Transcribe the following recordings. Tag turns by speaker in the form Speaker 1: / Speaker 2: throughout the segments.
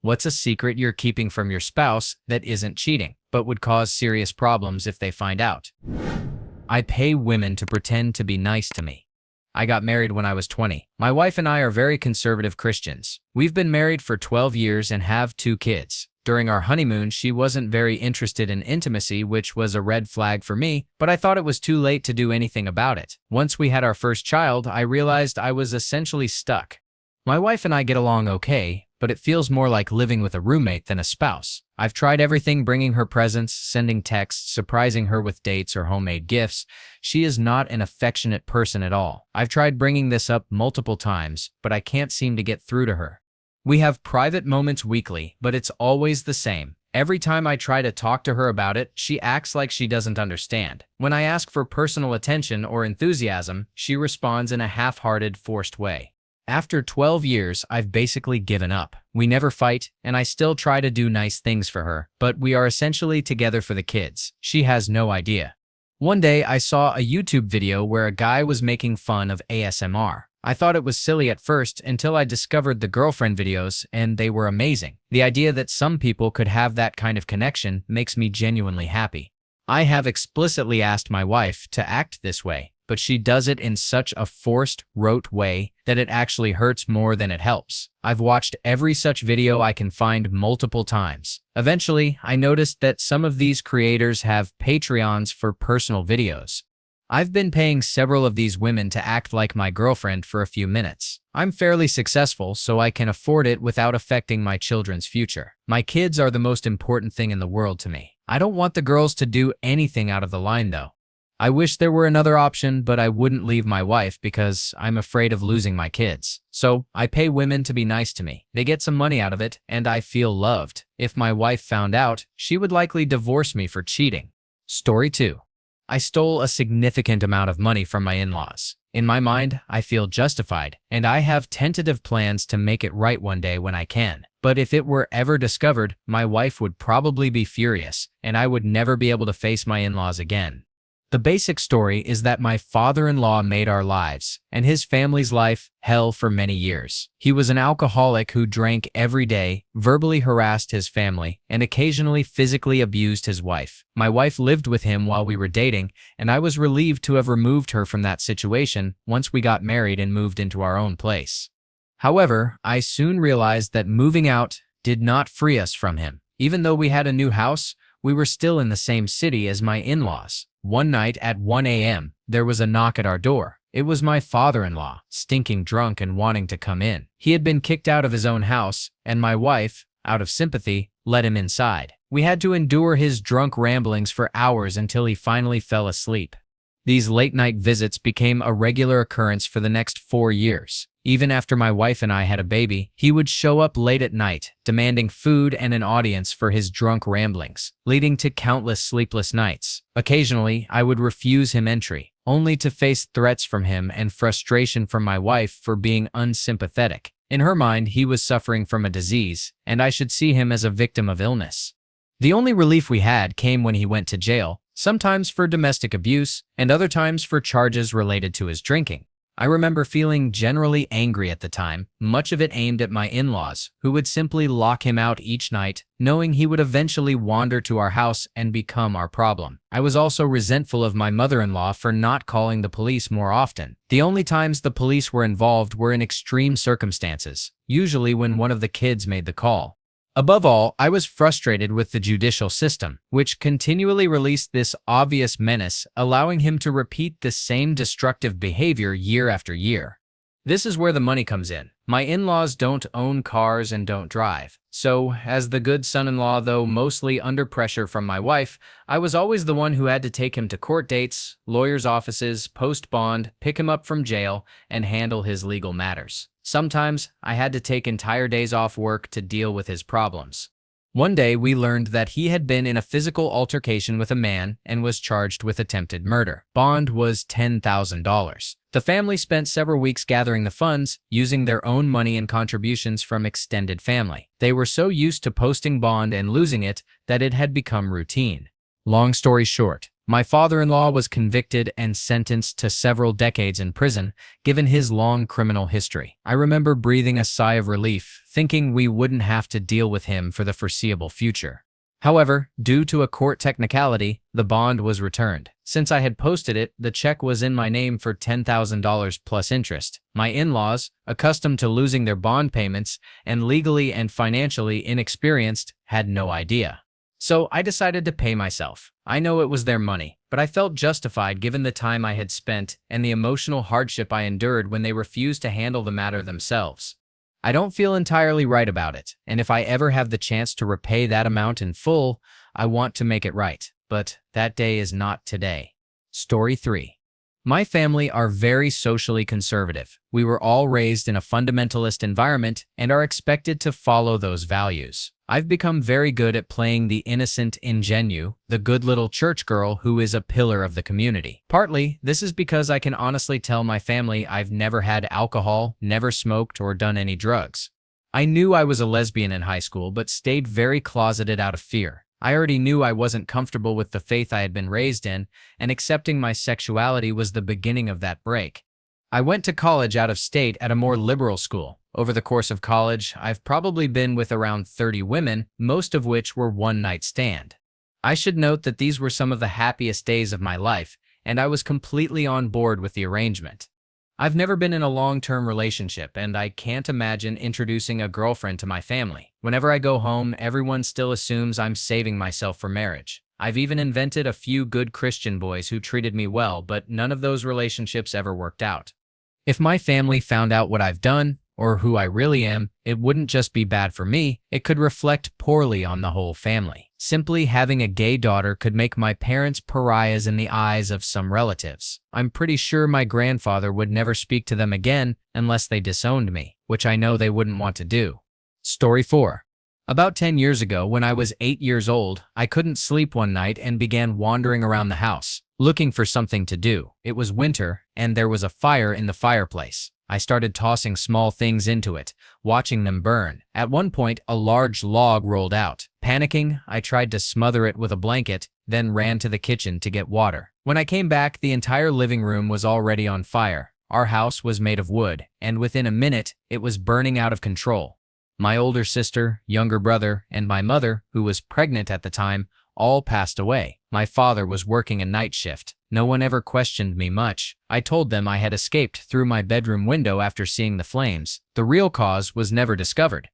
Speaker 1: What's a secret you're keeping from your spouse that isn't cheating, but would cause serious problems if they find out? I pay women to pretend to be nice to me. I got married when I was 20. My wife and I are very conservative Christians. We've been married for 12 years and have 2 kids. During our honeymoon, she wasn't very interested in intimacy, which was a red flag for me, but I thought it was too late to do anything about it. Once we had our first child, I realized I was essentially stuck. My wife and I get along okay, but it feels more like living with a roommate than a spouse. I've tried everything, bringing her presents, sending texts, surprising her with dates or homemade gifts. She is not an affectionate person at all. I've tried bringing this up multiple times, but I can't seem to get through to her. We have private moments weekly, but it's always the same. Every time I try to talk to her about it, she acts like she doesn't understand. When I ask for personal attention or enthusiasm, she responds in a half-hearted, forced way. After 12 years, I've basically given up. We never fight, and I still try to do nice things for her, but we are essentially together for the kids. She has no idea. One day, I saw a YouTube video where a guy was making fun of ASMR. I thought it was silly at first until I discovered the girlfriend videos, and they were amazing. The idea that some people could have that kind of connection makes me genuinely happy. I have explicitly asked my wife to act this way, but she does it in such a forced, rote way that it actually hurts more than it helps. I've watched every such video I can find multiple times. Eventually, I noticed that some of these creators have Patreons for personal videos. I've been paying several of these women to act like my girlfriend for a few minutes. I'm fairly successful, so I can afford it without affecting my children's future. My kids are the most important thing in the world to me. I don't want the girls to do anything out of the line, though. I wish there were another option, but I wouldn't leave my wife because I'm afraid of losing my kids. So I pay women to be nice to me. They get some money out of it, and I feel loved. If my wife found out, she would likely divorce me for cheating. Story 2. I stole a significant amount of money from my in-laws. In my mind, I feel justified, and I have tentative plans to make it right one day when I can. But if it were ever discovered, my wife would probably be furious, and I would never be able to face my in-laws again. The basic story is that my father-in-law made our lives, and his family's life, hell for many years. He was an alcoholic who drank every day, verbally harassed his family, and occasionally physically abused his wife. My wife lived with him while we were dating, and I was relieved to have removed her from that situation once we got married and moved into our own place. However, I soon realized that moving out did not free us from him. Even though we had a new house, we were still in the same city as my in-laws. One night at 1 a.m., there was a knock at our door. It was my father-in-law, stinking drunk and wanting to come in. He had been kicked out of his own house, and my wife, out of sympathy, let him inside. We had to endure his drunk ramblings for hours until he finally fell asleep. These late-night visits became a regular occurrence for the next 4 years. Even after my wife and I had a baby, he would show up late at night, demanding food and an audience for his drunk ramblings, leading to countless sleepless nights. Occasionally, I would refuse him entry, only to face threats from him and frustration from my wife for being unsympathetic. In her mind, he was suffering from a disease, and I should see him as a victim of illness. The only relief we had came when he went to jail, sometimes for domestic abuse, and other times for charges related to his drinking. I remember feeling generally angry at the time, much of it aimed at my in-laws, who would simply lock him out each night, knowing he would eventually wander to our house and become our problem. I was also resentful of my mother-in-law for not calling the police more often. The only times the police were involved were in extreme circumstances, usually when one of the kids made the call. Above all, I was frustrated with the judicial system, which continually released this obvious menace, allowing him to repeat the same destructive behavior year after year. This is where the money comes in. My in-laws don't own cars and don't drive. So, as the good son-in-law, though mostly under pressure from my wife, I was always the one who had to take him to court dates, lawyers' offices, post bond, pick him up from jail, and handle his legal matters. Sometimes, I had to take entire days off work to deal with his problems. One day, we learned that he had been in a physical altercation with a man and was charged with attempted murder. Bond was $10,000. The family spent several weeks gathering the funds, using their own money and contributions from extended family. They were so used to posting bond and losing it that it had become routine. Long story short, my father-in-law was convicted and sentenced to several decades in prison, given his long criminal history. I remember breathing a sigh of relief, thinking we wouldn't have to deal with him for the foreseeable future. However, due to a court technicality, the bond was returned. Since I had posted it, the check was in my name for $10,000 plus interest. My in-laws, accustomed to losing their bond payments and legally and financially inexperienced, had no idea. So I decided to pay myself. I know it was their money, but I felt justified given the time I had spent and the emotional hardship I endured when they refused to handle the matter themselves. I don't feel entirely right about it, and if I ever have the chance to repay that amount in full, I want to make it right. But that day is not today. Story 3. My family are very socially conservative. We were all raised in a fundamentalist environment and are expected to follow those values. I've become very good at playing the innocent ingenue, the good little church girl who is a pillar of the community. Partly, this is because I can honestly tell my family I've never had alcohol, never smoked, or done any drugs. I knew I was a lesbian in high school, but stayed very closeted out of fear. I already knew I wasn't comfortable with the faith I had been raised in, and accepting my sexuality was the beginning of that break. I went to college out of state at a more liberal school. Over the course of college, I've probably been with around 30 women, most of which were one-night stand. I should note that these were some of the happiest days of my life, and I was completely on board with the arrangement. I've never been in a long-term relationship, and I can't imagine introducing a girlfriend to my family. Whenever I go home, everyone still assumes I'm saving myself for marriage. I've even invented a few good Christian boys who treated me well, but none of those relationships ever worked out. If my family found out what I've done, or who I really am, it wouldn't just be bad for me, it could reflect poorly on the whole family. Simply having a gay daughter could make my parents pariahs in the eyes of some relatives. I'm pretty sure my grandfather would never speak to them again unless they disowned me, which I know they wouldn't want to do. Story 4. About 10 years ago, when I was 8 years old, I couldn't sleep one night and began wandering around the house, looking for something to do. It was winter, and there was a fire in the fireplace. I started tossing small things into it, watching them burn. At one point, a large log rolled out. Panicking, I tried to smother it with a blanket, then ran to the kitchen to get water. When I came back, the entire living room was already on fire. Our house was made of wood, and within a minute, it was burning out of control. My older sister, younger brother, and my mother, who was pregnant at the time, all passed away. My father was working a night shift. No one ever questioned me much. I told them I had escaped through my bedroom window after seeing the flames. The real cause was never discovered.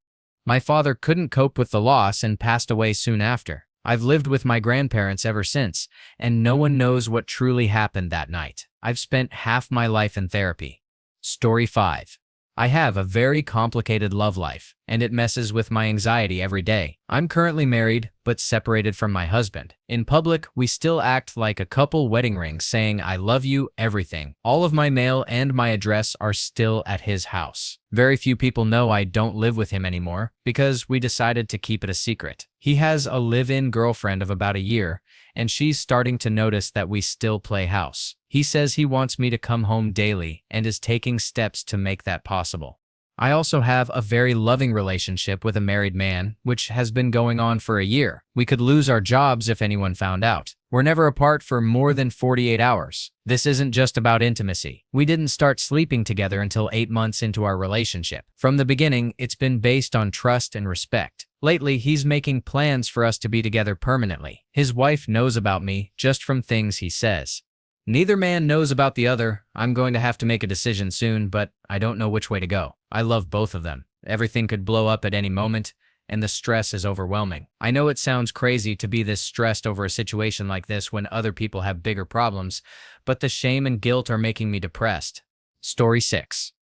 Speaker 1: My father couldn't cope with the loss and passed away soon after. I've lived with my grandparents ever since, and no one knows what truly happened that night. I've spent half my life in therapy. Story 5. I have a very complicated love life, and it messes with my anxiety every day. I'm currently married, but separated from my husband. In public, we still act like a couple wedding rings saying I love you, everything. All of my mail and my address are still at his house. Very few people know I don't live with him anymore because we decided to keep it a secret. He has a live-in girlfriend of about a year, and she's starting to notice that we still play house. He says he wants me to come home daily and is taking steps to make that possible. I also have a very loving relationship with a married man, which has been going on for a year. We could lose our jobs if anyone found out. We're never apart for more than 48 hours. This isn't just about intimacy. We didn't start sleeping together until 8 months into our relationship. From the beginning, it's been based on trust and respect. Lately, he's making plans for us to be together permanently. His wife knows about me just from things he says. Neither man knows about the other. I'm going to have to make a decision soon, but I don't know which way to go. I love both of them. Everything could blow up at any moment, and the stress is overwhelming. I know it sounds crazy to be this stressed over a situation like this when other people have bigger problems, but the shame and guilt are making me depressed. Story 6.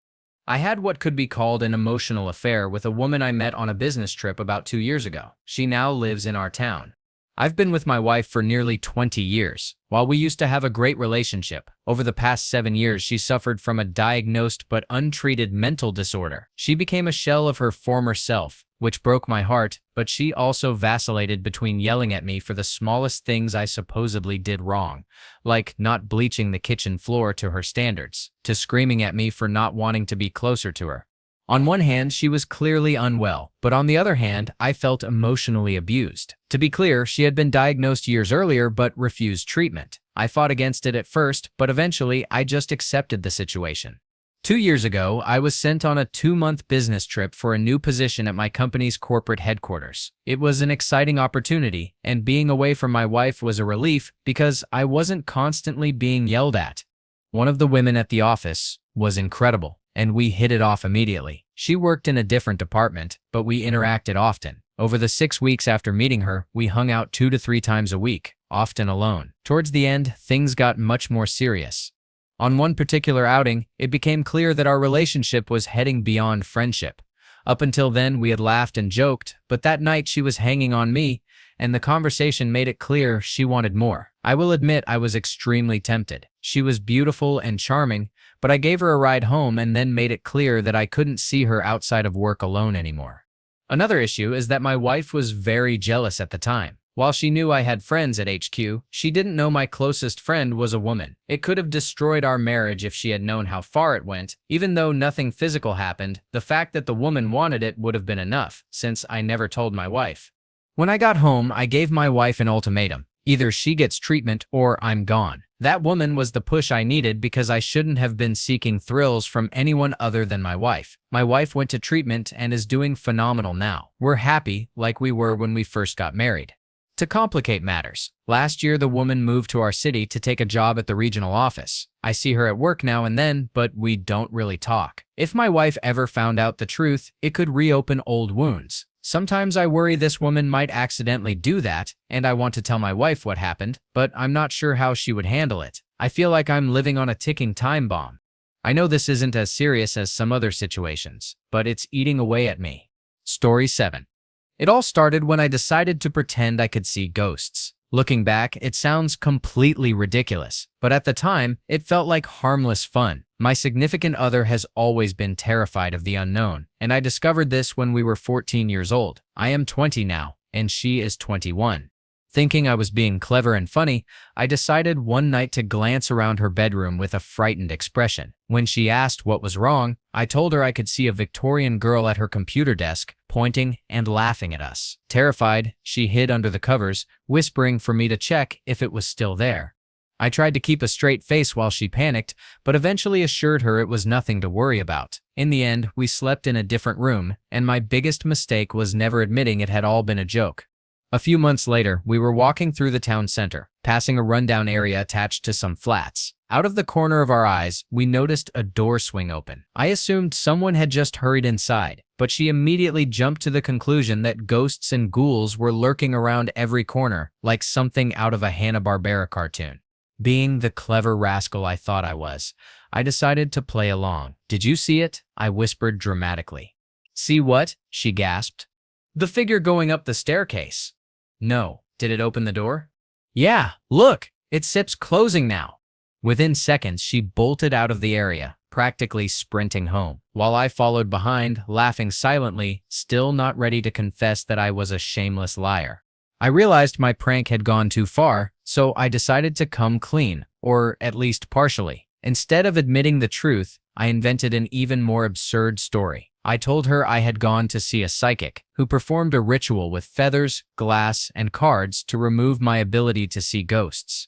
Speaker 1: I had what could be called an emotional affair with a woman I met on a business trip about 2 years ago. She now lives in our town. I've been with my wife for nearly 20 years. While we used to have a great relationship, over the past 7 years she suffered from a diagnosed but untreated mental disorder. She became a shell of her former self, which broke my heart, but she also vacillated between yelling at me for the smallest things I supposedly did wrong, like not bleaching the kitchen floor to her standards, to screaming at me for not wanting to be closer to her. On one hand, she was clearly unwell, but on the other hand, I felt emotionally abused. To be clear, she had been diagnosed years earlier but refused treatment. I fought against it at first, but eventually I just accepted the situation. 2 years ago, I was sent on a 2-month business trip for a new position at my company's corporate headquarters. It was an exciting opportunity, and being away from my wife was a relief because I wasn't constantly being yelled at. One of the women at the office was incredible, and we hit it off immediately. She worked in a different department, but we interacted often. Over the 6 weeks after meeting her, we hung out 2 to 3 times a week, often alone. Towards the end, things got much more serious. On one particular outing, it became clear that our relationship was heading beyond friendship. Up until then, we had laughed and joked, but that night she was hanging on me, and the conversation made it clear she wanted more. I will admit I was extremely tempted. She was beautiful and charming, but I gave her a ride home and then made it clear that I couldn't see her outside of work alone anymore. Another issue is that my wife was very jealous at the time. While she knew I had friends at HQ, she didn't know my closest friend was a woman. It could have destroyed our marriage if she had known how far it went. Even though nothing physical happened, the fact that the woman wanted it would have been enough, since I never told my wife. When I got home, I gave my wife an ultimatum. Either she gets treatment or I'm gone. That woman was the push I needed because I shouldn't have been seeking thrills from anyone other than my wife. My wife went to treatment and is doing phenomenal now. We're happy, like we were when we first got married. To complicate matters, last year the woman moved to our city to take a job at the regional office. I see her at work now and then, but we don't really talk. If my wife ever found out the truth, it could reopen old wounds. Sometimes I worry this woman might accidentally do that, and I want to tell my wife what happened, but I'm not sure how she would handle it. I feel like I'm living on a ticking time bomb. I know this isn't as serious as some other situations, but it's eating away at me. Story 7. It all started when I decided to pretend I could see ghosts. Looking back, it sounds completely ridiculous, but at the time, it felt like harmless fun. My significant other has always been terrified of the unknown, and I discovered this when we were 14 years old. I am 20 now, and she is 21. Thinking I was being clever and funny, I decided one night to glance around her bedroom with a frightened expression. When she asked what was wrong, I told her I could see a Victorian girl at her computer desk, pointing and laughing at us. Terrified, she hid under the covers, whispering for me to check if it was still there. I tried to keep a straight face while she panicked, but eventually assured her it was nothing to worry about. In the end, we slept in a different room, and my biggest mistake was never admitting it had all been a joke. A few months later, we were walking through the town center, passing a rundown area attached to some flats. Out of the corner of our eyes, we noticed a door swing open. I assumed someone had just hurried inside, but she immediately jumped to the conclusion that ghosts and ghouls were lurking around every corner, like something out of a Hanna-Barbera cartoon. Being the clever rascal I thought I was, I decided to play along. "Did you see it?" I whispered dramatically. "See what?" she gasped. "The figure going up the staircase." "No. Did it open the door?" "Yeah, look, it zips closing now." Within seconds, she bolted out of the area, practically sprinting home, while I followed behind, laughing silently, still not ready to confess that I was a shameless liar. I realized my prank had gone too far, so I decided to come clean, or at least partially. Instead of admitting the truth, I invented an even more absurd story. I told her I had gone to see a psychic who performed a ritual with feathers, glass, and cards to remove my ability to see ghosts.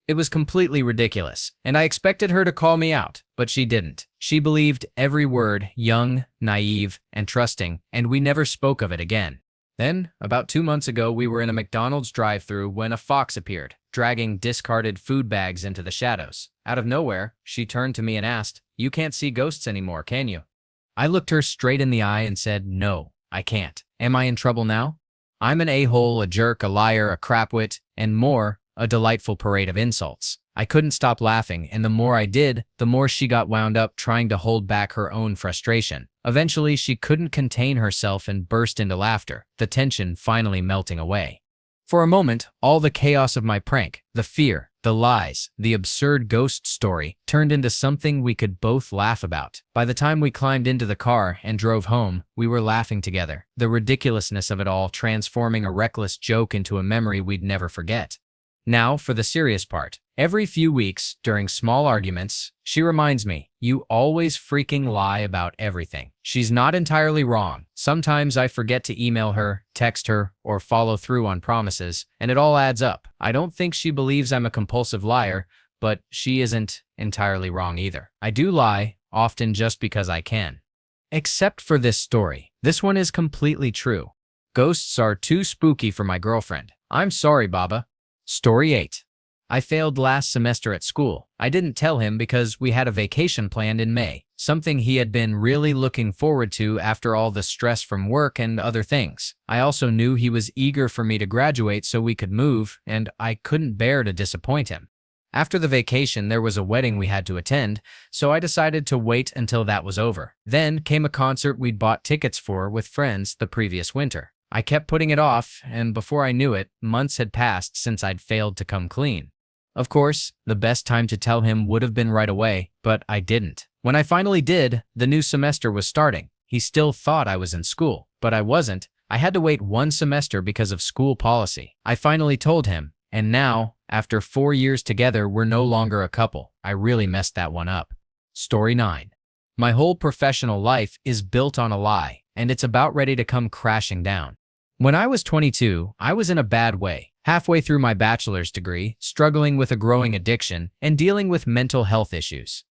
Speaker 1: It was completely ridiculous, and I expected her to call me out, but she didn't. She believed every word, young, naive, and trusting, and we never spoke of it again. Then, about 2 months ago, we were in a McDonald's drive-thru when a fox appeared, dragging discarded food bags into the shadows. Out of nowhere, she turned to me and asked, "You can't see ghosts anymore, can you?" I looked her straight in the eye and said, "No, I can't." Am I in trouble now? I'm an a-hole, a jerk, a liar, a crapwit, and more, a delightful parade of insults. I couldn't stop laughing, and the more I did, the more she got wound up trying to hold back her own frustration. Eventually, she couldn't contain herself and burst into laughter, the tension finally melting away. For a moment, all the chaos of my prank, the fear, the lies, the absurd ghost story, turned into something we could both laugh about. By the time we climbed into the car and drove home, we were laughing together, the ridiculousness of it all transforming a reckless joke into a memory we'd never forget. Now for the serious part. Every few weeks, during small arguments, she reminds me, "You always freaking lie about everything." She's not entirely wrong. Sometimes I forget to email her, text her, or follow through on promises, and it all adds up. I don't think she believes I'm a compulsive liar, but she isn't entirely wrong either. I do lie, often just because I can. Except for this story. This one is completely true. Ghosts are too spooky for my girlfriend. I'm sorry, Baba. Story 8. I failed last semester at school. I didn't tell him because we had a vacation planned in May, something he had been really looking forward to after all the stress from work and other things. I also knew he was eager for me to graduate so we could move, and I couldn't bear to disappoint him. After the vacation, there was a wedding we had to attend, so I decided to wait until that was over. Then came a concert we'd bought tickets for with friends the previous winter. I kept putting it off, and before I knew it, months had passed since I'd failed to come clean. Of course, the best time to tell him would have been right away, but I didn't. When I finally did, the new semester was starting. He still thought I was in school, but I wasn't. I had to wait one semester because of school policy. I finally told him, and now, after 4 years together, we're no longer a couple. I really messed that one up. Story 9. My whole professional life is built on a lie, and it's about ready to come crashing down. When I was 22, I was in a bad way. Halfway through my bachelor's degree, struggling with a growing addiction, and dealing with mental health issues.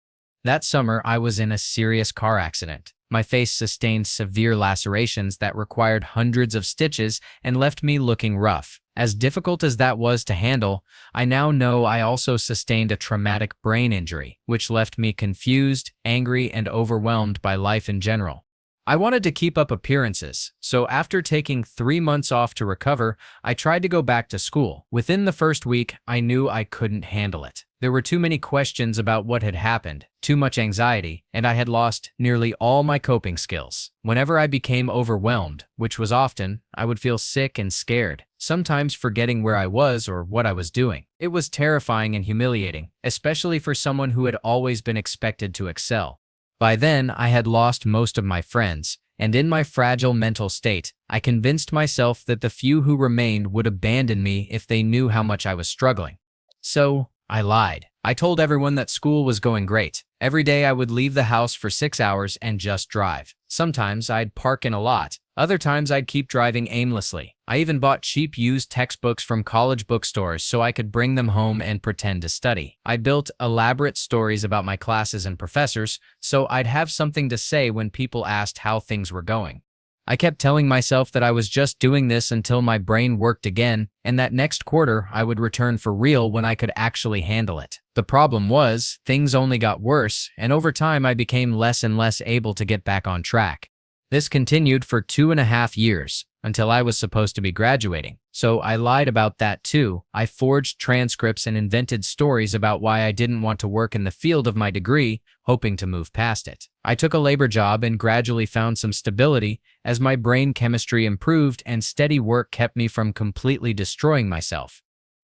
Speaker 1: That summer, I was in a serious car accident. My face sustained severe lacerations that required hundreds of stitches and left me looking rough. As difficult as that was to handle, I now know I also sustained a traumatic brain injury, which left me confused, angry, and overwhelmed by life in general. I wanted to keep up appearances, so after taking 3 months off to recover, I tried to go back to school. Within the first week, I knew I couldn't handle it. There were too many questions about what had happened, too much anxiety, and I had lost nearly all my coping skills. Whenever I became overwhelmed, which was often, I would feel sick and scared, sometimes forgetting where I was or what I was doing. It was terrifying and humiliating, especially for someone who had always been expected to excel. By then, I had lost most of my friends, and in my fragile mental state, I convinced myself that the few who remained would abandon me if they knew how much I was struggling. So, I lied. I told everyone that school was going great. Every day I would leave the house for 6 hours and just drive. Sometimes I'd park in a lot. Other times I'd keep driving aimlessly. I even bought cheap used textbooks from college bookstores so I could bring them home and pretend to study. I built elaborate stories about my classes and professors so I'd have something to say when people asked how things were going. I kept telling myself that I was just doing this until my brain worked again, and that next quarter I would return for real when I could actually handle it. The problem was, things only got worse, and over time I became less and less able to get back on track. This continued for 2.5 years, until I was supposed to be graduating. So I lied about that too. I forged transcripts and invented stories about why I didn't want to work in the field of my degree, hoping to move past it. I took a labor job and gradually found some stability as my brain chemistry improved and steady work kept me from completely destroying myself.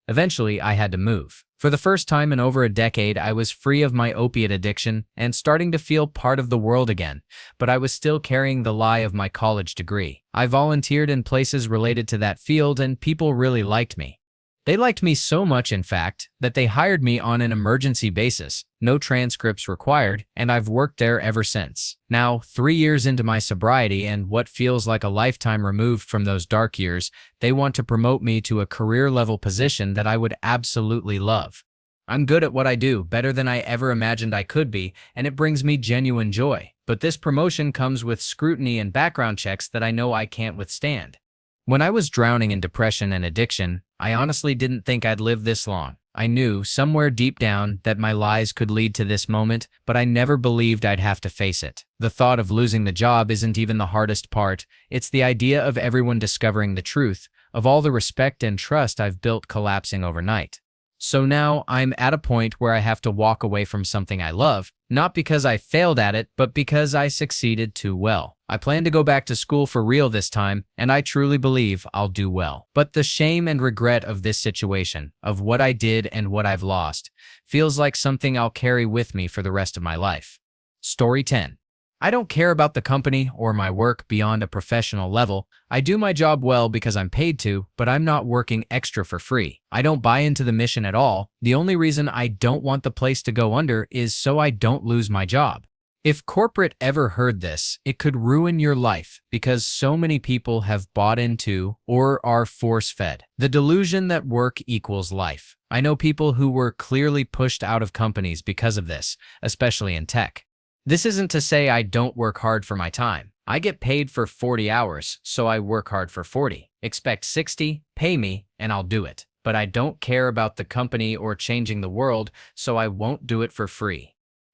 Speaker 1: Eventually, I had to move. For the first time in over a decade, I was free of my opiate addiction and starting to feel part of the world again, but I was still carrying the lie of my college degree. I volunteered in places related to that field and people really liked me. They liked me so much, in fact, that they hired me on an emergency basis, no transcripts required, and I've worked there ever since. Now, 3 years into my sobriety and what feels like a lifetime removed from those dark years, they want to promote me to a career-level position that I would absolutely love. I'm good at what I do, better than I ever imagined I could be, and it brings me genuine joy. But this promotion comes with scrutiny and background checks that I know I can't withstand. When I was drowning in depression and addiction, I honestly didn't think I'd live this long. I knew, somewhere deep down, that my lies could lead to this moment, but I never believed I'd have to face it. The thought of losing the job isn't even the hardest part. It's the idea of everyone discovering the truth, of all the respect and trust I've built collapsing overnight. So now I'm at a point where I have to walk away from something I love, not because I failed at it, but because I succeeded too well. I plan to go back to school for real this time, and I truly believe I'll do well. But the shame and regret of this situation, of what I did and what I've lost, feels like something I'll carry with me for the rest of my life. Story 10. I don't care about the company or my work beyond a professional level. I do my job well because I'm paid to, but I'm not working extra for free. I don't buy into the mission at all. The only reason I don't want the place to go under is so I don't lose my job. If corporate ever heard this, it could ruin your life because so many people have bought into or are force-fed the delusion that work equals life. I know people who were clearly pushed out of companies because of this, especially in tech. This isn't to say I don't work hard for my time. I get paid for 40 hours, so I work hard for 40. Expect 60, pay me, and I'll do it. But I don't care about the company or changing the world, so I won't do it for free.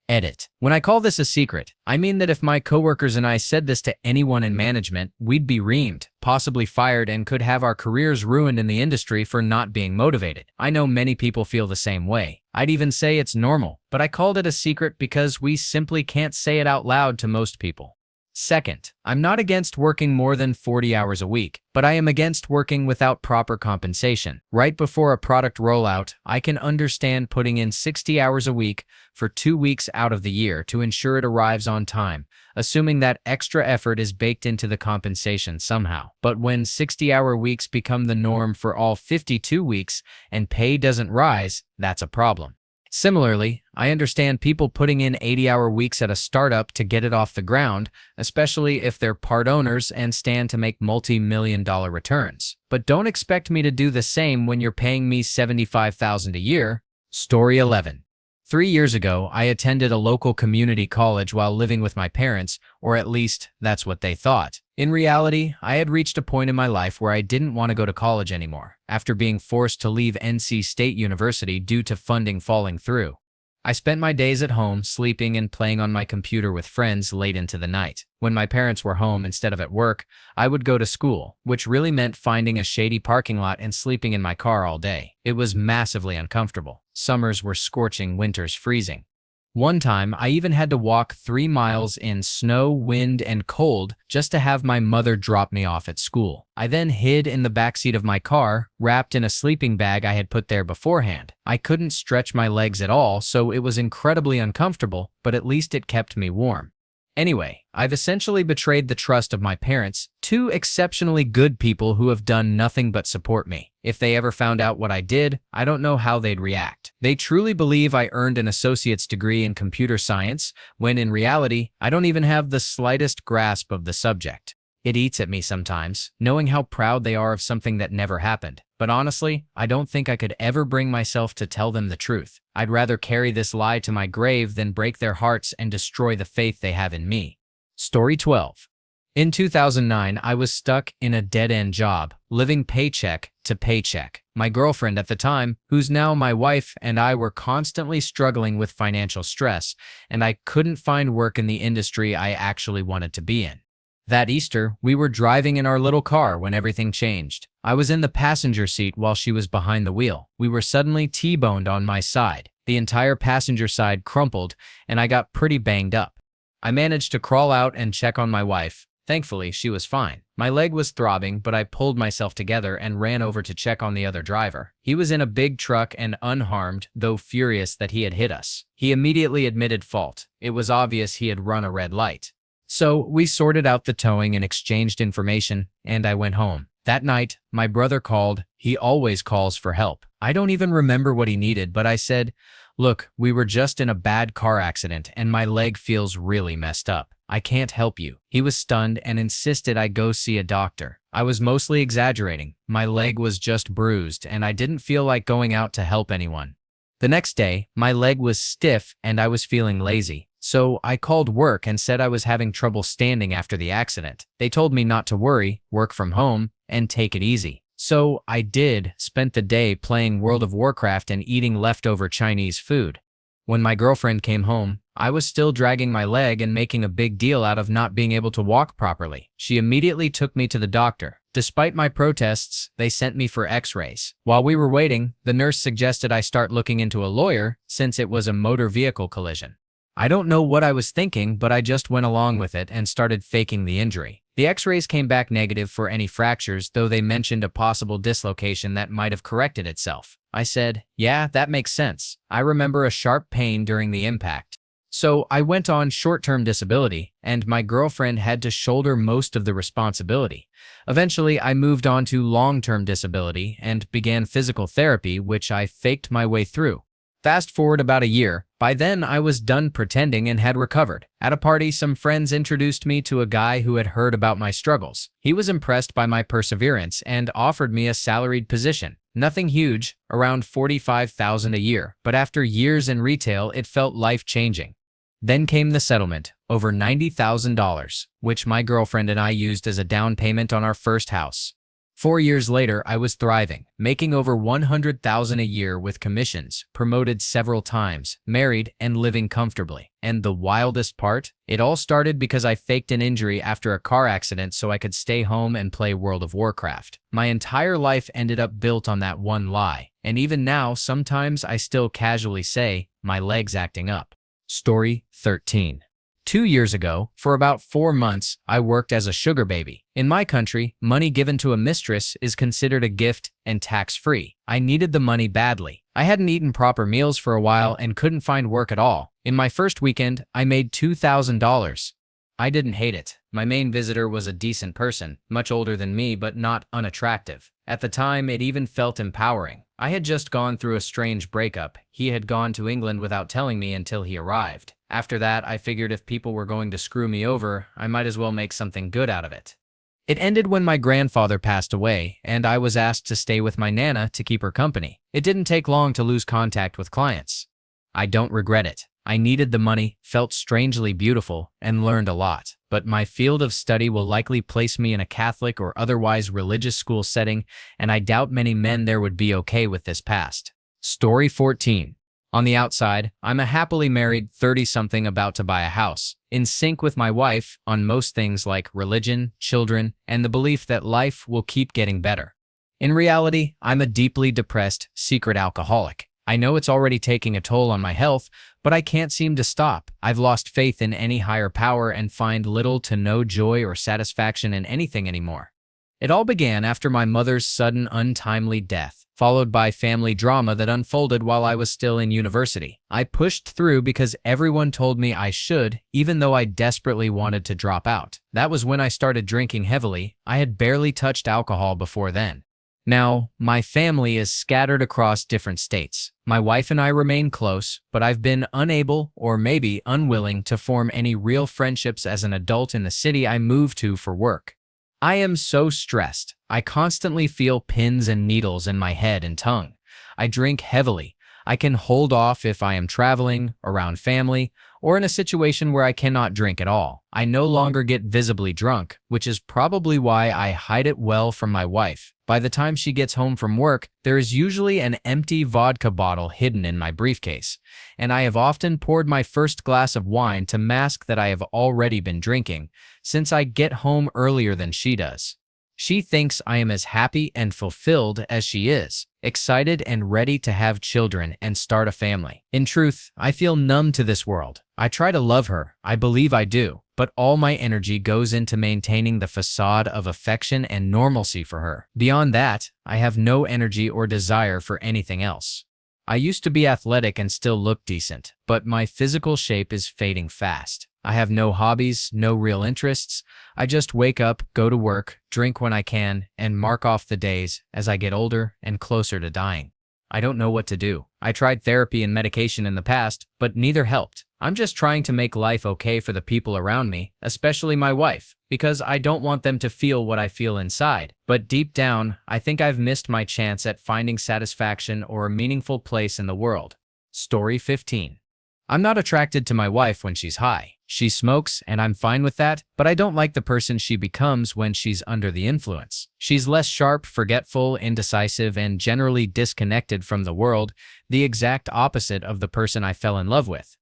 Speaker 1: Edit. When I call this a secret, I mean that if my coworkers and I said this to anyone in management, we'd be reamed, possibly fired, and could have our careers ruined in the industry for not being motivated. I know many people feel the same way. I'd even say it's normal, but I called it a secret because we simply can't say it out loud to most people. Second, I'm not against working more than 40 hours a week, but I am against working without proper compensation. Right before a product rollout, I can understand putting in 60 hours a week for 2 weeks out of the year to ensure it arrives on time, assuming that extra effort is baked into the compensation somehow. But when 60-hour weeks become the norm for all 52 weeks and pay doesn't rise, that's a problem. Similarly, I understand people putting in 80-hour weeks at a startup to get it off the ground, especially if they're part owners and stand to make multi-million-dollar returns. But don't expect me to do the same when you're paying me $75,000 a year. Story 11. 3 years ago, I attended a local community college while living with my parents, or at least that's what they thought. In reality, I had reached a point in my life where I didn't want to go to college anymore, after being forced to leave NC State University due to funding falling through. I spent my days at home, sleeping and playing on my computer with friends late into the night. When my parents were home instead of at work, I would go to school, which really meant finding a shady parking lot and sleeping in my car all day. It was massively uncomfortable. Summers were scorching, winters freezing. One time, I even had to walk 3 miles in snow, wind, and cold just to have my mother drop me off at school. I then hid in the backseat of my car, wrapped in a sleeping bag I had put there beforehand. I couldn't stretch my legs at all, so it was incredibly uncomfortable, but at least it kept me warm. Anyway, I've essentially betrayed the trust of my parents, 2 exceptionally good people who have done nothing but support me. If they ever found out what I did, I don't know how they'd react. They truly believe I earned an associate's degree in computer science, when in reality, I don't even have the slightest grasp of the subject. It eats at me sometimes, knowing how proud they are of something that never happened. But honestly, I don't think I could ever bring myself to tell them the truth. I'd rather carry this lie to my grave than break their hearts and destroy the faith they have in me. Story 12. In 2009, I was stuck in a dead-end job, living paycheck to paycheck. My girlfriend at the time, who's now my wife, and I were constantly struggling with financial stress, and I couldn't find work in the industry I actually wanted to be in. That Easter, we were driving in our little car when everything changed. I was in the passenger seat while she was behind the wheel. We were suddenly T-boned on my side. The entire passenger side crumpled, and I got pretty banged up. I managed to crawl out and check on my wife. Thankfully, she was fine. My leg was throbbing, but I pulled myself together and ran over to check on the other driver. He was in a big truck and unharmed, though furious that he had hit us. He immediately admitted fault. It was obvious he had run a red light. So we sorted out the towing and exchanged information, and I went home. That night, my brother called. He always calls for help. I don't even remember what he needed, but I said, "Look, we were just in a bad car accident and my leg feels really messed up. I can't help you." He was stunned and insisted I go see a doctor. I was mostly exaggerating. My leg was just bruised and I didn't feel like going out to help anyone. The next day, my leg was stiff and I was feeling lazy. So I called work and said I was having trouble standing after the accident. They told me not to worry, work from home, and take it easy. So I did, spent the day playing World of Warcraft and eating leftover Chinese food. When my girlfriend came home, I was still dragging my leg and making a big deal out of not being able to walk properly. She immediately took me to the doctor. Despite my protests, they sent me for x-rays. While we were waiting, the nurse suggested I start looking into a lawyer since it was a motor vehicle collision. I don't know what I was thinking, but I just went along with it and started faking the injury. The x-rays came back negative for any fractures, though they mentioned a possible dislocation that might have corrected itself. I said, "Yeah, that makes sense. I remember a sharp pain during the impact." So I went on short-term disability, and my girlfriend had to shoulder most of the responsibility. Eventually, I moved on to long-term disability and began physical therapy, which I faked my way through. Fast forward about a year. By then, I was done pretending and had recovered. At a party, some friends introduced me to a guy who had heard about my struggles. He was impressed by my perseverance and offered me a salaried position. Nothing huge, around $45,000 a year, but after years in retail, it felt life-changing. Then came the settlement, over $90,000, which my girlfriend and I used as a down payment on our first house. 4 years later, I was thriving, making over $100,000 a year with commissions, promoted several times, married, and living comfortably. And the wildest part? It all started because I faked an injury after a car accident so I could stay home and play World of Warcraft. My entire life ended up built on that one lie. And even now, sometimes I still casually say, my leg's acting up. Story 13. 2 years ago, for about 4 months, I worked as a sugar baby. In my country, money given to a mistress is considered a gift and tax-free. I needed the money badly. I hadn't eaten proper meals for a while and couldn't find work at all. In my first weekend, I made $2,000. I didn't hate it. My main visitor was a decent person, much older than me but not unattractive. At the time, it even felt empowering. I had just gone through a strange breakup. He had gone to England without telling me until he arrived. After that, I figured if people were going to screw me over, I might as well make something good out of it. It ended when my grandfather passed away, and I was asked to stay with my Nana to keep her company. It didn't take long to lose contact with clients. I don't regret it. I needed the money, felt strangely beautiful, and learned a lot. But my field of study will likely place me in a Catholic or otherwise religious school setting, and I doubt many men there would be okay with this past. Story 14. On the outside, I'm a happily married 30-something about to buy a house, in sync with my wife on most things like religion, children, and the belief that life will keep getting better. In reality, I'm a deeply depressed, secret alcoholic. I know it's already taking a toll on my health, but I can't seem to stop. I've lost faith in any higher power and find little to no joy or satisfaction in anything anymore. It all began after my mother's sudden, untimely death, followed by family drama that unfolded while I was still in university. I pushed through because everyone told me I should, even though I desperately wanted to drop out. That was when I started drinking heavily. I had barely touched alcohol before then. Now, my family is scattered across different states. My wife and I remain close, but I've been unable, or maybe unwilling, to form any real friendships as an adult in the city I moved to for work. I am so stressed. I constantly feel pins and needles in my head and tongue. I drink heavily. I can hold off if I am traveling, around family, or in a situation where I cannot drink at all. I no longer get visibly drunk, which is probably why I hide it well from my wife. By the time she gets home from work, there is usually an empty vodka bottle hidden in my briefcase, and I have often poured my first glass of wine to mask that I have already been drinking, since I get home earlier than she does. She thinks I am as happy and fulfilled as she is, excited and ready to have children and start a family. In truth, I feel numb to this world. I try to love her, I believe I do, but all my energy goes into maintaining the facade of affection and normalcy for her. Beyond that, I have no energy or desire for anything else. I used to be athletic and still look decent, but my physical shape is fading fast. I have no hobbies, no real interests. I just wake up, go to work, drink when I can, and mark off the days as I get older and closer to dying. I don't know what to do. I tried therapy and medication in the past, but neither helped. I'm just trying to make life okay for the people around me, especially my wife, because I don't want them to feel what I feel inside. But deep down, I think I've missed my chance at finding satisfaction or a meaningful place in the world. Story 15. I'm not attracted to my wife when she's high. She smokes, and I'm fine with that, but I don't like the person she becomes when she's under the influence. She's less sharp, forgetful, indecisive, and generally disconnected from the world, the exact opposite of the person I fell in love with.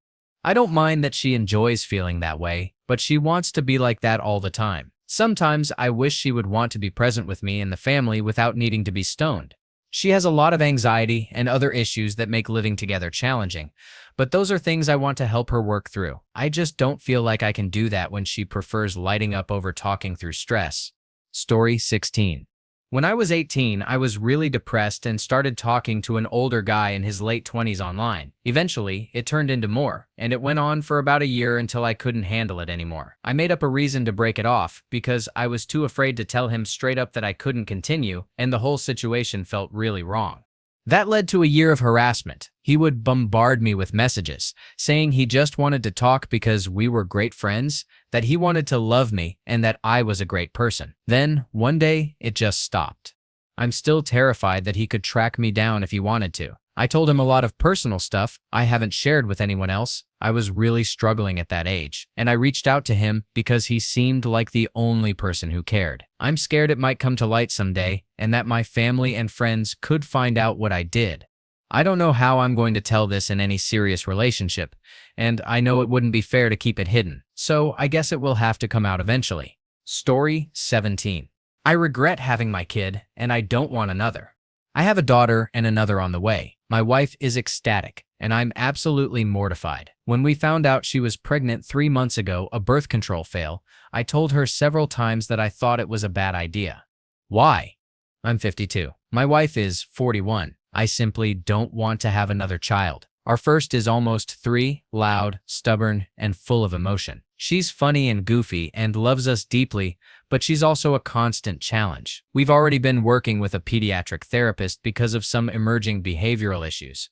Speaker 1: I don't mind that she enjoys feeling that way, but she wants to be like that all the time. Sometimes I wish she would want to be present with me and the family without needing to be stoned. She has a lot of anxiety and other issues that make living together challenging, but those are things I want to help her work through. I just don't feel like I can do that when she prefers lighting up over talking through stress. Story 16. When I was 18, I was really depressed and started talking to an older guy in his late 20s online. Eventually, it turned into more, and it went on for about a year until I couldn't handle it anymore. I made up a reason to break it off because I was too afraid to tell him straight up that I couldn't continue, and the whole situation felt really wrong. That led to a year of harassment. He would bombard me with messages, saying he just wanted to talk because we were great friends, that he wanted to love me, and that I was a great person. Then, one day, it just stopped. I'm still terrified that he could track me down if he wanted to. I told him a lot of personal stuff I haven't shared with anyone else. I was really struggling at that age, and I reached out to him because he seemed like the only person who cared. I'm scared it might come to light someday, and that my family and friends could find out what I did. I don't know how I'm going to tell this in any serious relationship, and I know it wouldn't be fair to keep it hidden, so I guess it will have to come out eventually. Story 17. I regret having my kid, and I don't want another. I have a daughter and another on the way. My wife is ecstatic, and I'm absolutely mortified. When we found out she was pregnant 3 months ago, a birth control fail, I told her several times that I thought it was a bad idea. Why? I'm 52. My wife is 41. I simply don't want to have another child. Our first is almost 3, loud, stubborn, and full of emotion. She's funny and goofy and loves us deeply, but she's also a constant challenge. We've already been working with a pediatric therapist because of some emerging behavioral issues.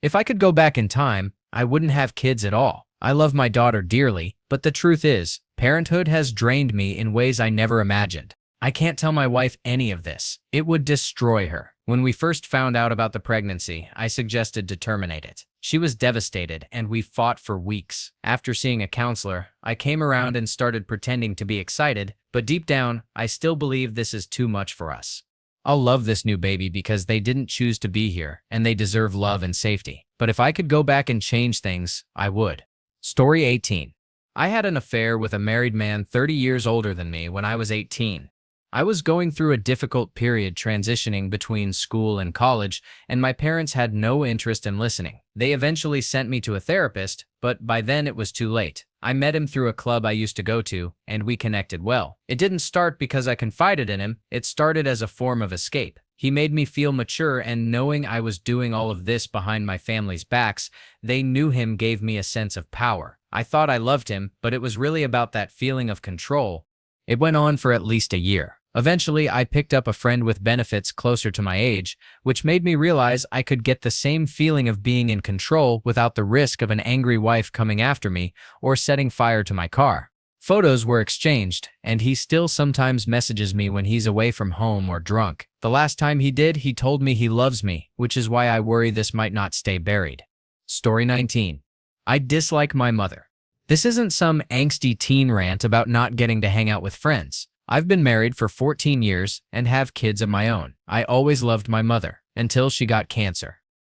Speaker 1: If I could go back in time, I wouldn't have kids at all. I love my daughter dearly, but the truth is, parenthood has drained me in ways I never imagined. I can't tell my wife any of this. It would destroy her. When we first found out about the pregnancy, I suggested to terminate it. She was devastated, and we fought for weeks. After seeing a counselor, I came around and started pretending to be excited, but deep down, I still believe this is too much for us. I'll love this new baby because they didn't choose to be here, and they deserve love and safety. But if I could go back and change things, I would. Story 18. I had an affair with a married man 30 years older than me when I was 18. I was going through a difficult period transitioning between school and college, and my parents had no interest in listening. They eventually sent me to a therapist, but by then it was too late. I met him through a club I used to go to, and we connected well. It didn't start because I confided in him, it started as a form of escape. He made me feel mature, and knowing I was doing all of this behind my family's backs, they knew him gave me a sense of power. I thought I loved him, but it was really about that feeling of control. It went on for at least a year. Eventually, I picked up a friend with benefits closer to my age, which made me realize I could get the same feeling of being in control without the risk of an angry wife coming after me or setting fire to my car. Photos were exchanged, and he still sometimes messages me when he's away from home or drunk. The last time he did, he told me he loves me, which is why I worry this might not stay buried. Story 19. I dislike my mother. This isn't some angsty teen rant about not getting to hang out with friends. I've been married for 14 years and have kids of my own. I always loved my mother, until she got cancer.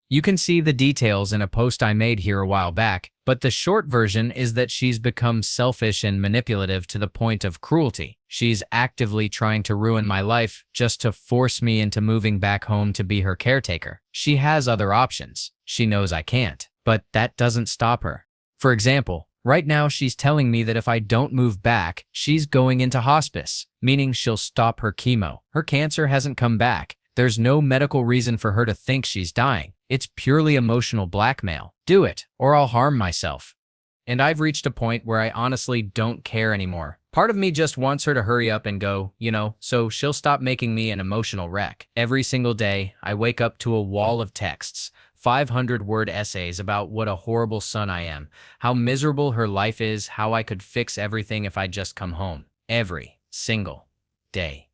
Speaker 1: You can see the details in a post I made here a while back, but the short version is that she's become selfish and manipulative to the point of cruelty. She's actively trying to ruin my life just to force me into moving back home to be her caretaker. She has other options. She knows I can't, but that doesn't stop her. For example, right now, she's telling me that if I don't move back, she's going into hospice, meaning she'll stop her chemo. Her cancer hasn't come back. There's no medical reason for her to think she's dying. It's purely emotional blackmail. Do it, or I'll harm myself. And I've reached a point where I honestly don't care anymore. Part of me just wants her to hurry up and go, so she'll stop making me an emotional wreck. Every single day, I wake up to a wall of texts. 500-word essays about what a horrible son I am, how miserable her life is, how I could fix everything if I just come home. Every single day.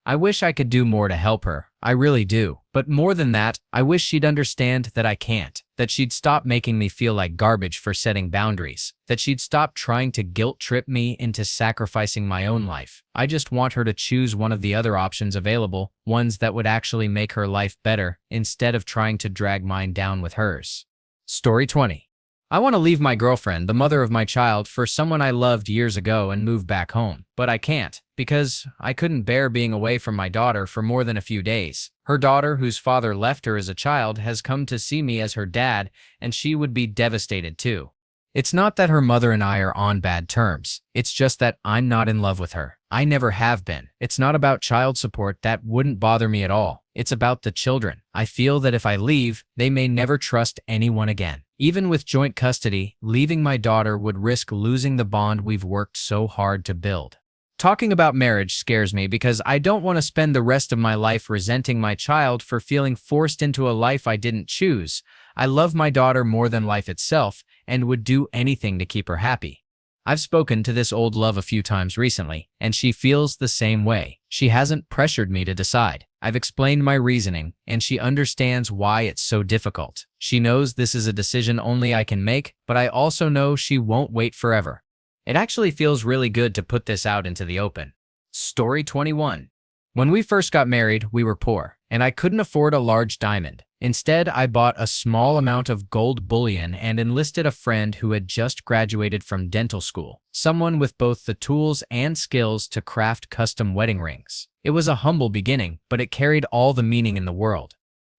Speaker 1: I wish I could do more to help her. I really do. But more than that, I wish she'd understand that I can't. That she'd stop making me feel like garbage for setting boundaries. That she'd stop trying to guilt-trip me into sacrificing my own life. I just want her to choose one of the other options available, ones that would actually make her life better, instead of trying to drag mine down with hers. Story 20. I want to leave my girlfriend, the mother of my child, for someone I loved years ago and move back home. But I can't, because I couldn't bear being away from my daughter for more than a few days. Her daughter, whose father left her as a child, has come to see me as her dad, and she would be devastated too. It's not that her mother and I are on bad terms. It's just that I'm not in love with her. I never have been. It's not about child support. That wouldn't bother me at all. It's about the children. I feel that if I leave, they may never trust anyone again. Even with joint custody, leaving my daughter would risk losing the bond we've worked so hard to build. Talking about marriage scares me because I don't want to spend the rest of my life resenting my child for feeling forced into a life I didn't choose. I love my daughter more than life itself and would do anything to keep her happy. I've spoken to this old love a few times recently, and she feels the same way. She hasn't pressured me to decide. I've explained my reasoning, and she understands why it's so difficult. She knows this is a decision only I can make, but I also know she won't wait forever. It actually feels really good to put this out into the open. Story 21. When we first got married, we were poor, and I couldn't afford a large diamond. Instead, I bought a small amount of gold bullion and enlisted a friend who had just graduated from dental school, someone with both the tools and skills to craft custom wedding rings. It was a humble beginning, but it carried all the meaning in the world.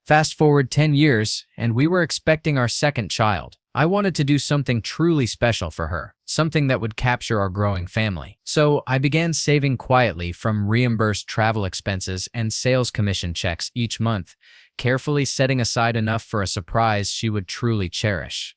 Speaker 1: Fast forward 10 years, and we were expecting our second child. I wanted to do something truly special for her, something that would capture our growing family. So I began saving quietly from reimbursed travel expenses and sales commission checks each month, carefully setting aside enough for a surprise she would truly cherish.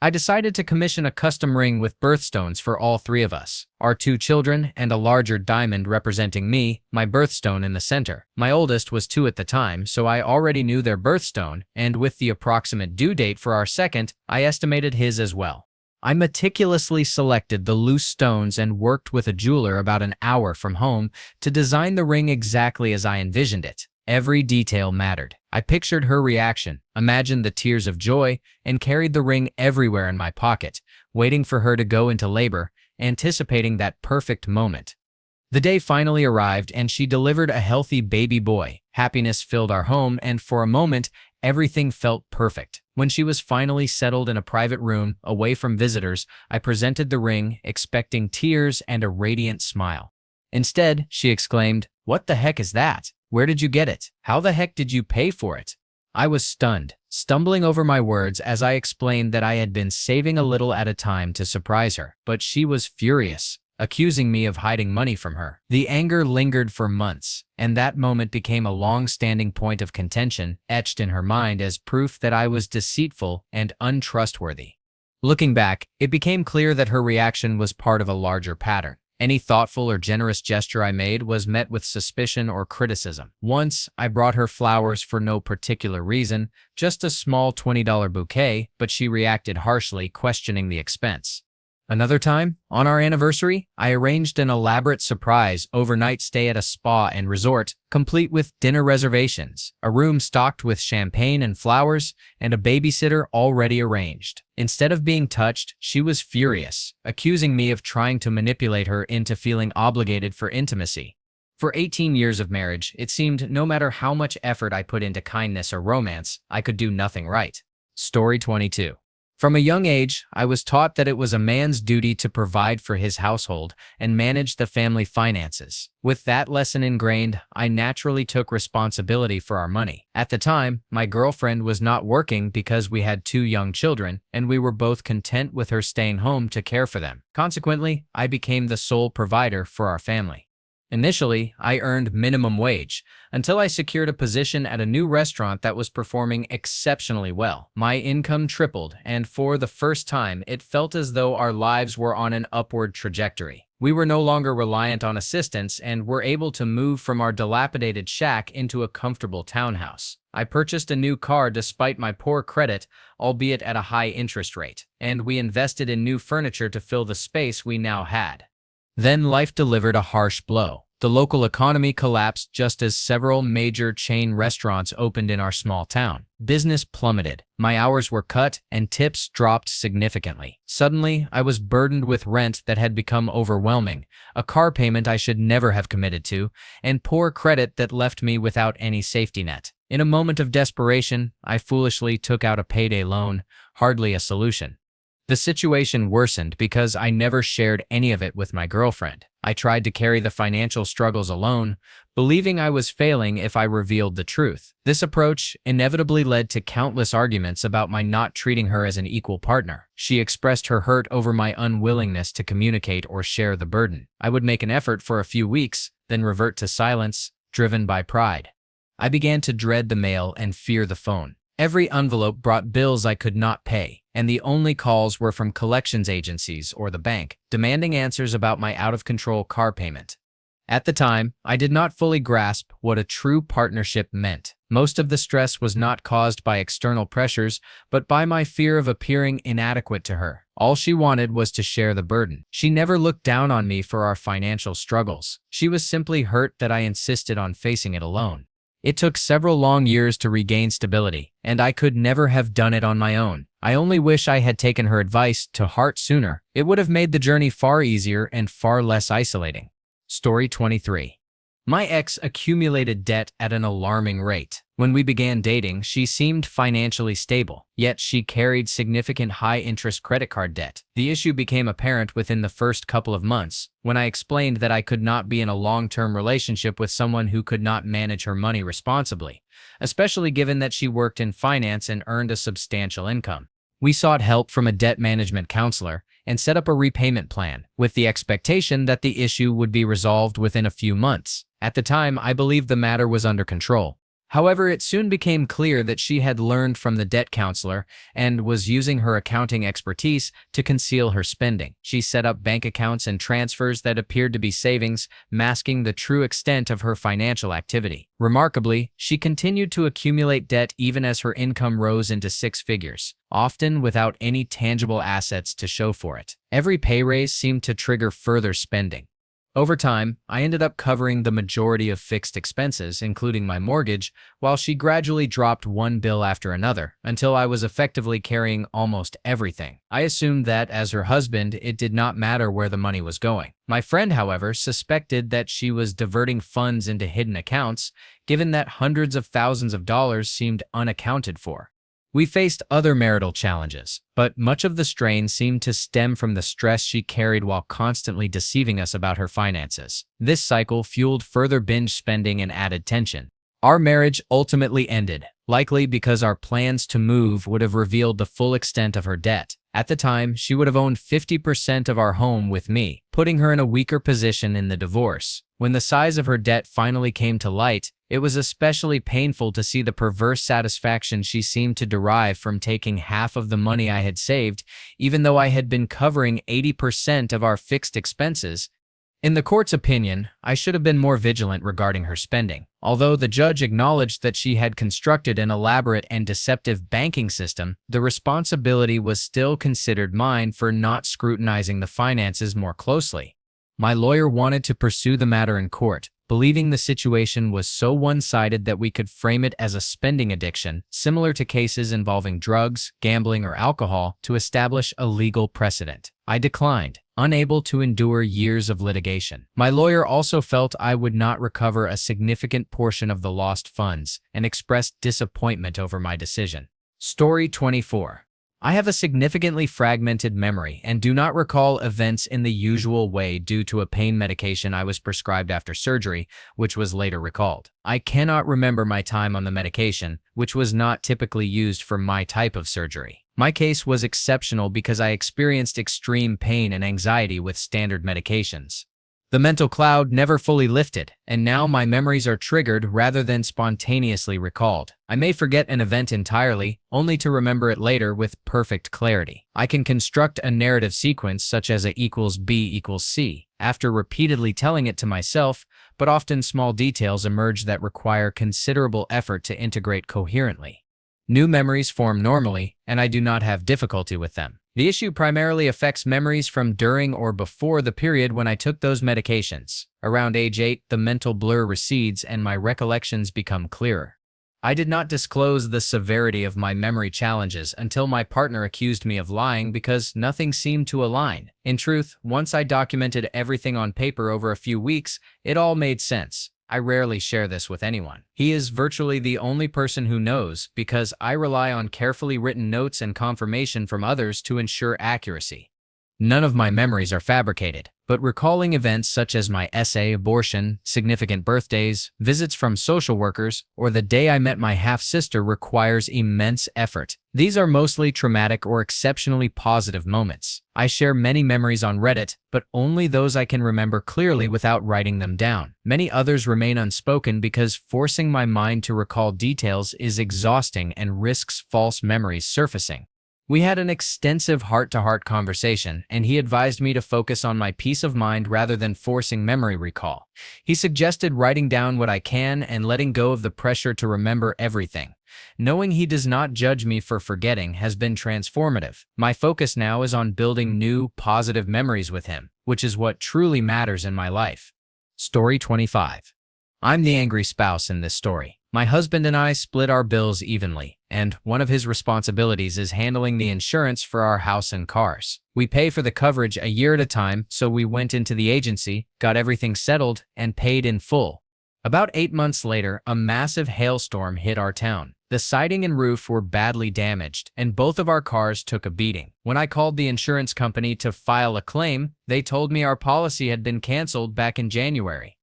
Speaker 1: I decided to commission a custom ring with birthstones for all three of us, our two children, and a larger diamond representing me, my birthstone in the center. My oldest was 2 at the time, so I already knew their birthstone, and with the approximate due date for our second, I estimated his as well. I meticulously selected the loose stones and worked with a jeweler about an hour from home to design the ring exactly as I envisioned it. Every detail mattered. I pictured her reaction, imagined the tears of joy, and carried the ring everywhere in my pocket, waiting for her to go into labor, anticipating that perfect moment. The day finally arrived, and she delivered a healthy baby boy. Happiness filled our home, and for a moment, everything felt perfect. When she was finally settled in a private room, away from visitors, I presented the ring, expecting tears and a radiant smile. Instead, she exclaimed, "What the heck is that? Where did you get it? How the heck did you pay for it?" I was stunned, stumbling over my words as I explained that I had been saving a little at a time to surprise her. But she was furious, accusing me of hiding money from her. The anger lingered for months, and that moment became a long-standing point of contention, etched in her mind as proof that I was deceitful and untrustworthy. Looking back, it became clear that her reaction was part of a larger pattern. Any thoughtful or generous gesture I made was met with suspicion or criticism. Once, I brought her flowers for no particular reason, just a small $20 bouquet, but she reacted harshly, questioning the expense. Another time, on our anniversary, I arranged an elaborate surprise overnight stay at a spa and resort, complete with dinner reservations, a room stocked with champagne and flowers, and a babysitter already arranged. Instead of being touched, she was furious, accusing me of trying to manipulate her into feeling obligated for intimacy. For 18 years of marriage, it seemed no matter how much effort I put into kindness or romance, I could do nothing right. Story 22. From a young age, I was taught that it was a man's duty to provide for his household and manage the family finances. With that lesson ingrained, I naturally took responsibility for our money. At the time, my girlfriend was not working because we had 2 young children, and we were both content with her staying home to care for them. Consequently, I became the sole provider for our family. Initially, I earned minimum wage until I secured a position at a new restaurant that was performing exceptionally well. My income tripled, and for the first time, it felt as though our lives were on an upward trajectory. We were no longer reliant on assistance and were able to move from our dilapidated shack into a comfortable townhouse. I purchased a new car despite my poor credit, albeit at a high interest rate, and we invested in new furniture to fill the space we now had. Then life delivered a harsh blow. The local economy collapsed just as several major chain restaurants opened in our small town. Business plummeted. My hours were cut, and tips dropped significantly. Suddenly, I was burdened with rent that had become overwhelming, a car payment I should never have committed to, and poor credit that left me without any safety net. In a moment of desperation, I foolishly took out a payday loan, hardly a solution. The situation worsened because I never shared any of it with my girlfriend. I tried to carry the financial struggles alone, believing I was failing if I revealed the truth. This approach inevitably led to countless arguments about my not treating her as an equal partner. She expressed her hurt over my unwillingness to communicate or share the burden. I would make an effort for a few weeks, then revert to silence, driven by pride. I began to dread the mail and fear the phone. Every envelope brought bills I could not pay, and the only calls were from collections agencies or the bank, demanding answers about my out-of-control car payment. At the time, I did not fully grasp what a true partnership meant. Most of the stress was not caused by external pressures, but by my fear of appearing inadequate to her. All she wanted was to share the burden. She never looked down on me for our financial struggles. She was simply hurt that I insisted on facing it alone. It took several long years to regain stability, and I could never have done it on my own. I only wish I had taken her advice to heart sooner. It would have made the journey far easier and far less isolating. Story 23. My ex accumulated debt at an alarming rate. When we began dating, she seemed financially stable, yet she carried significant high-interest credit card debt. The issue became apparent within the first couple of months, when I explained that I could not be in a long-term relationship with someone who could not manage her money responsibly, especially given that she worked in finance and earned a substantial income. We sought help from a debt management counselor and set up a repayment plan, with the expectation that the issue would be resolved within a few months. At the time, I believed the matter was under control. However, it soon became clear that she had learned from the debt counselor and was using her accounting expertise to conceal her spending. She set up bank accounts and transfers that appeared to be savings, masking the true extent of her financial activity. Remarkably, she continued to accumulate debt even as her income rose into six figures, often without any tangible assets to show for it. Every pay raise seemed to trigger further spending. Over time, I ended up covering the majority of fixed expenses, including my mortgage, while she gradually dropped one bill after another, until I was effectively carrying almost everything. I assumed that, as her husband, it did not matter where the money was going. My friend, however, suspected that she was diverting funds into hidden accounts, given that hundreds of thousands of dollars seemed unaccounted for. We faced other marital challenges, but much of the strain seemed to stem from the stress she carried while constantly deceiving us about her finances. This cycle fueled further binge spending and added tension. Our marriage ultimately ended, likely because our plans to move would have revealed the full extent of her debt. At the time, she would have owned 50% of our home with me, putting her in a weaker position in the divorce. When the size of her debt finally came to light, it was especially painful to see the perverse satisfaction she seemed to derive from taking half of the money I had saved, even though I had been covering 80% of our fixed expenses. In the court's opinion, I should have been more vigilant regarding her spending. Although the judge acknowledged that she had constructed an elaborate and deceptive banking system, the responsibility was still considered mine for not scrutinizing the finances more closely. My lawyer wanted to pursue the matter in court, believing the situation was so one-sided that we could frame it as a spending addiction, similar to cases involving drugs, gambling, or alcohol, to establish a legal precedent. I declined, unable to endure years of litigation. My lawyer also felt I would not recover a significant portion of the lost funds and expressed disappointment over my decision. Story 24. I have a significantly fragmented memory and do not recall events in the usual way due to a pain medication I was prescribed after surgery, which was later recalled. I cannot remember my time on the medication, which was not typically used for my type of surgery. My case was exceptional because I experienced extreme pain and anxiety with standard medications. The mental cloud never fully lifted, and now my memories are triggered rather than spontaneously recalled. I may forget an event entirely, only to remember it later with perfect clarity. I can construct a narrative sequence such as A equals B equals C after repeatedly telling it to myself, but often small details emerge that require considerable effort to integrate coherently. New memories form normally, and I do not have difficulty with them. The issue primarily affects memories from during or before the period when I took those medications. Around age 8, the mental blur recedes and my recollections become clearer. I did not disclose the severity of my memory challenges until my partner accused me of lying because nothing seemed to align. In truth, once I documented everything on paper over a few weeks, it all made sense. I rarely share this with anyone. He is virtually the only person who knows because I rely on carefully written notes and confirmation from others to ensure accuracy. None of my memories are fabricated, but recalling events such as my essay, abortion, significant birthdays, visits from social workers, or the day I met my half-sister requires immense effort. These are mostly traumatic or exceptionally positive moments. I share many memories on Reddit, but only those I can remember clearly without writing them down. Many others remain unspoken because forcing my mind to recall details is exhausting and risks false memories surfacing. We had an extensive heart-to-heart conversation, and he advised me to focus on my peace of mind rather than forcing memory recall. He suggested writing down what I can and letting go of the pressure to remember everything. Knowing he does not judge me for forgetting has been transformative. My focus now is on building new, positive memories with him, which is what truly matters in my life. Story 25. I'm the angry spouse in this story. My husband and I split our bills evenly, and one of his responsibilities is handling the insurance for our house and cars. We pay for the coverage a year at a time, so we went into the agency, got everything settled, and paid in full. About 8 months later, a massive hailstorm hit our town. The siding and roof were badly damaged, and both of our cars took a beating. When I called the insurance company to file a claim, they told me our policy had been canceled back in January.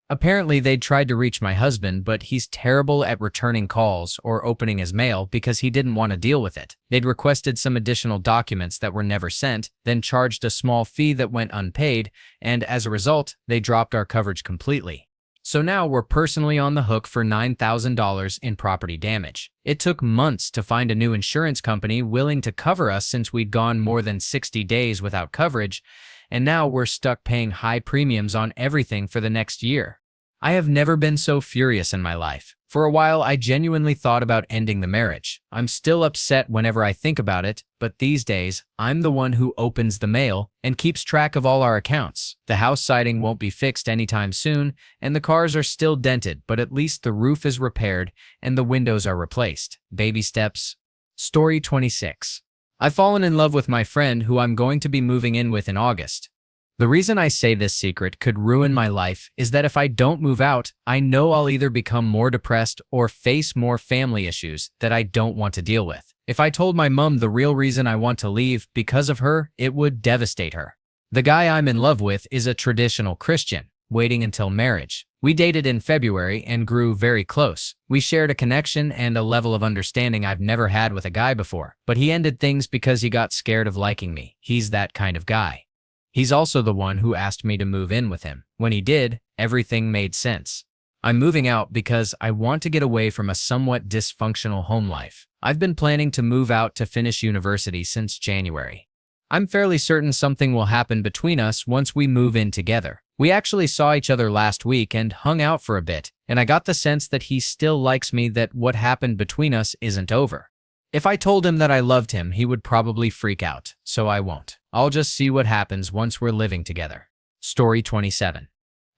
Speaker 1: Apparently, they'd tried to reach my husband, but he's terrible at returning calls or opening his mail because he didn't want to deal with it. They'd requested some additional documents that were never sent, then charged a small fee that went unpaid, and as a result, they dropped our coverage completely. So now we're personally on the hook for $9,000 in property damage. It took months to find a new insurance company willing to cover us since we'd gone more than 60 days without coverage, and now we're stuck paying high premiums on everything for the next year. I have never been so furious in my life. For a while, I genuinely thought about ending the marriage. I'm still upset whenever I think about it, but these days, I'm the one who opens the mail and keeps track of all our accounts. The house siding won't be fixed anytime soon, and the cars are still dented, but at least the roof is repaired and the windows are replaced. Baby steps. Story 26. I've fallen in love with my friend who I'm going to be moving in with in August. The reason I say this secret could ruin my life is that if I don't move out, I know I'll either become more depressed or face more family issues that I don't want to deal with. If I told my mom the real reason I want to leave because of her, it would devastate her. The guy I'm in love with is a traditional Christian, waiting until marriage. We dated in February and grew very close. We shared a connection and a level of understanding I've never had with a guy before, but he ended things because he got scared of liking me. He's that kind of guy. He's also the one who asked me to move in with him. When he did, everything made sense. I'm moving out because I want to get away from a somewhat dysfunctional home life. I've been planning to move out to finish university since January. I'm fairly certain something will happen between us once we move in together. We actually saw each other last week and hung out for a bit, and I got the sense that he still likes me, that what happened between us isn't over. If I told him that I loved him, he would probably freak out, so I won't. I'll just see what happens once we're living together. Story 27.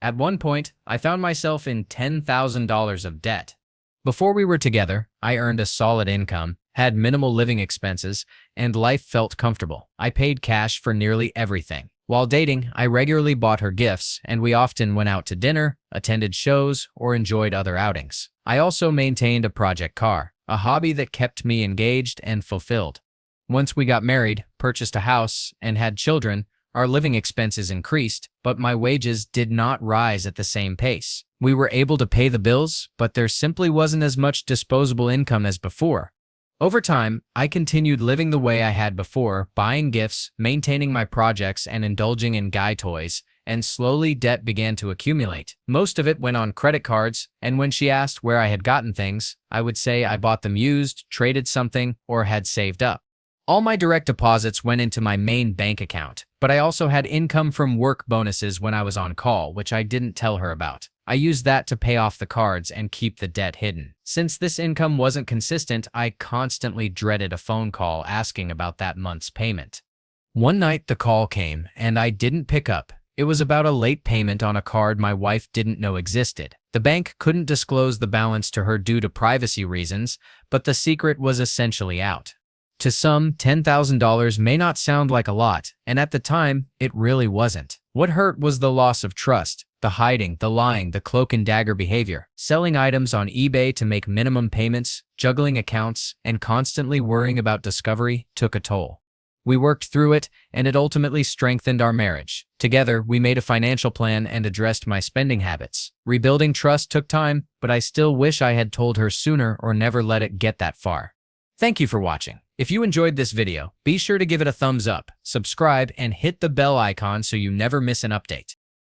Speaker 1: At one point, I found myself in $10,000 of debt. Before we were together, I earned a solid income, had minimal living expenses, and life felt comfortable. I paid cash for nearly everything. While dating, I regularly bought her gifts, and we often went out to dinner, attended shows, or enjoyed other outings. I also maintained a project car, a hobby that kept me engaged and fulfilled. Once we got married, purchased a house, and had children, our living expenses increased, but my wages did not rise at the same pace. We were able to pay the bills, but there simply wasn't as much disposable income as before. Over time, I continued living the way I had before, buying gifts, maintaining my projects, and indulging in guy toys, and slowly debt began to accumulate. Most of it went on credit cards, and when she asked where I had gotten things, I would say I bought them used, traded something, or had saved up. All my direct deposits went into my main bank account, but I also had income from work bonuses when I was on call, which I didn't tell her about. I used that to pay off the cards and keep the debt hidden. Since this income wasn't consistent, I constantly dreaded a phone call asking about that month's payment. One night the call came, and I didn't pick up. It was about a late payment on a card my wife didn't know existed. The bank couldn't disclose the balance to her due to privacy reasons, but the secret was essentially out. To some, $10,000 may not sound like a lot, and at the time, it really wasn't. What hurt was the loss of trust. The hiding, the lying, the cloak and dagger behavior, selling items on eBay to make minimum payments, juggling accounts, and constantly worrying about discovery took a toll. We worked through it, and it ultimately strengthened our marriage. Together, we made a financial plan and addressed my spending habits. Rebuilding trust took time, but I still wish I had told her sooner or never let it get that far. Thank you for watching. If you enjoyed this video, be sure to give it a thumbs up, subscribe, and hit the bell icon so you never miss an update.